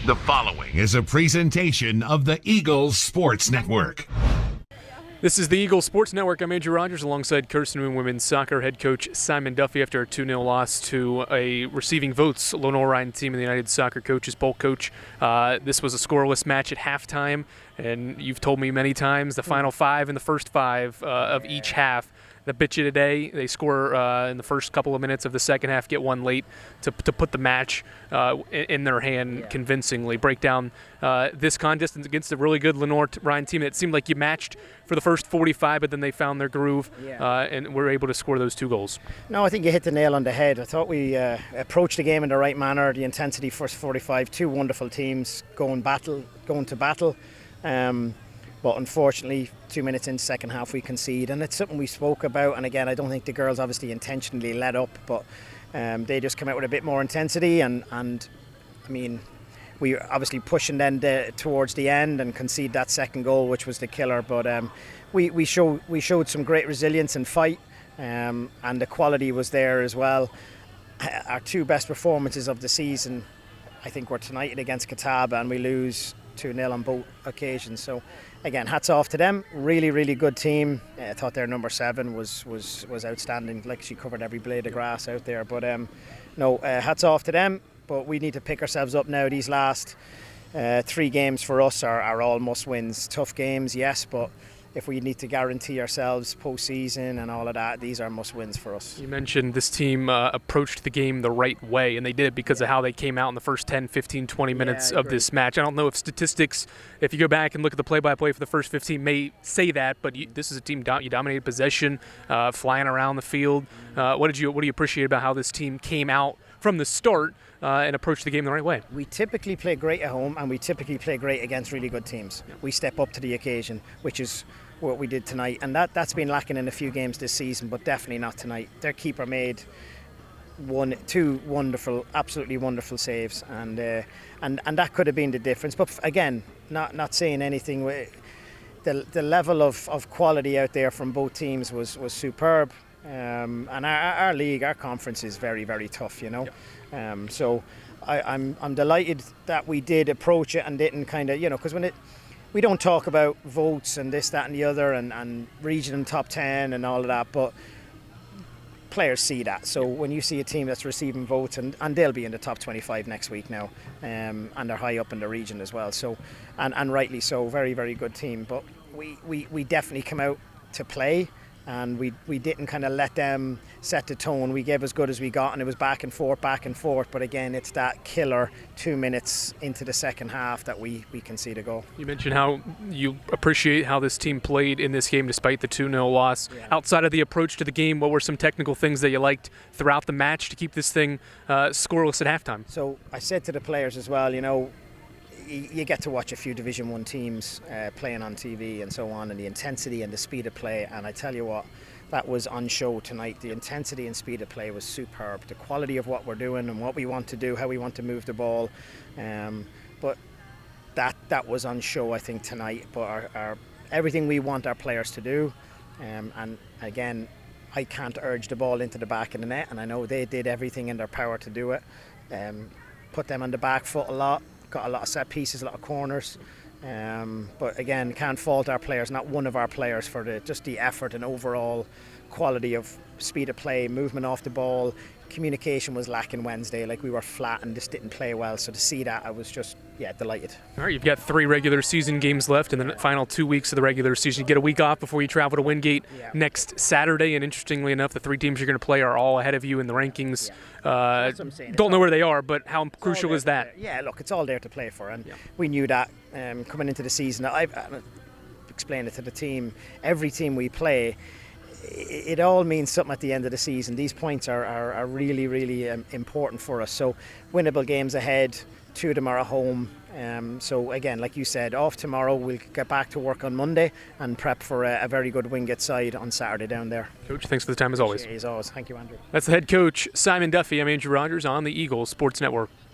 The following is a presentation of the Eagles Sports Network. This is the Eagles Sports Network. I'm Andrew Rogers alongside Carson-Newman women's soccer head coach Simon Duffy after a 2-0 loss to a receiving votes Lenoir-Rhyne team in the United Soccer Coaches Bowl. Coach, this was a scoreless match at halftime, and you've told me many times the final five and the first five of each half that bit you today. They score in the first couple of minutes of the second half, get one late to put the match in their hand convincingly. Break down this contest against a really good Lenoir-Rhyne team. It seemed like you matched for the first 45, but then they found their groove and were able to score those 2 goals. No, I think you hit the nail on the head. I thought we approached the game in the right manner. The intensity first 45, 2 wonderful teams going to battle. But unfortunately, 2 minutes in second half we concede, and it's something we spoke about. And again, I don't think the girls obviously intentionally let up, but they just come out with a bit more intensity. And I mean, we were obviously pushing then towards the end and concede that second goal, which was the killer. But we showed some great resilience and fight, and the quality was there as well. Our 2 best performances of the season, I think, were tonight against Catawba, and we lose 2-0 on both occasions. So again, hats off to them. Really, really good team. I thought their number 7 was outstanding. Like, she covered every blade of grass out there. But hats off to them. But we need to pick ourselves up now. These last 3 games for us are all must-wins. Tough games, yes, but if we need to guarantee ourselves postseason and all of that, these are must-wins for us. You mentioned this team approached the game the right way, and they did it because of how they came out in the first 10, 15, 20 minutes of this match. I don't know if statistics, if you go back and look at the play-by-play for the first 15, may say that, but this is a team you dominated possession, flying around the field. What do you appreciate about how this team came out from the start and approached the game the right way? We typically play great at home, and we typically play great against really good teams. We step up to the occasion, which is what we did tonight, and that's been lacking in a few games this season, but definitely not tonight. Their keeper made 2 wonderful, absolutely wonderful saves, and that could have been the difference. But again, not saying anything. The level of quality out there from both teams was superb, and our league, our conference is very, very tough, you know. So I'm delighted that we did approach it and didn't kind of, because we don't talk about votes and this, that and the other and region and top 10 and all of that, but players see that. So when you see a team that's receiving votes, and they'll be in the top 25 next week now, and they're high up in the region as well, so and rightly so, very, very good team. But we definitely come out to play, and we didn't kind of let them set the tone. We gave as good as we got, and it was back and forth. But again, it's that killer 2 minutes into the second half that we concede a goal. You mentioned how you appreciate how this team played in this game despite the 2-0 loss. Outside of the approach to the game, what were some technical things that you liked throughout the match to keep this thing scoreless at halftime? So I said to the players as well, you get to watch a few Division 1 teams playing on TV and so on, and the intensity and the speed of play, and I tell you what, that was on show tonight. The intensity and speed of play was superb. The quality of what we're doing and what we want to do, how we want to move the ball, but that was on show, I think, tonight. But our everything we want our players to do, and again, I can't urge the ball into the back of the net, and I know they did everything in their power to do it. Put them on the back foot a lot, got a lot of set pieces, a lot of corners. But again, can't fault our players, not one of our players, for just the effort and overall quality of speed of play, movement off the ball. Communication was lacking Wednesday, like we were flat and just didn't play well. So to see that, I was just delighted. All right, you've got 3 regular season games left in the final 2 weeks of the regular season. You get a week off before you travel to Wingate next Saturday, and interestingly enough, the 3 teams you're going to play are all ahead of you in the rankings. Don't know where they are, but how crucial is that? Yeah, look, it's all there to play for, and we knew that coming into the season. I've explained it to the team. Every team we play, it all means something at the end of the season. These points are really, really important for us. So winnable games ahead, 2 of them are at home. So again, like you said, off tomorrow. We'll get back to work on Monday and prep for a very good Wingate side on Saturday down there. Coach, thanks for the time as always. As always. Thank you, Andrew. That's the head coach, Simon Duffy. I'm Andrew Rogers on the Eagles Sports Network.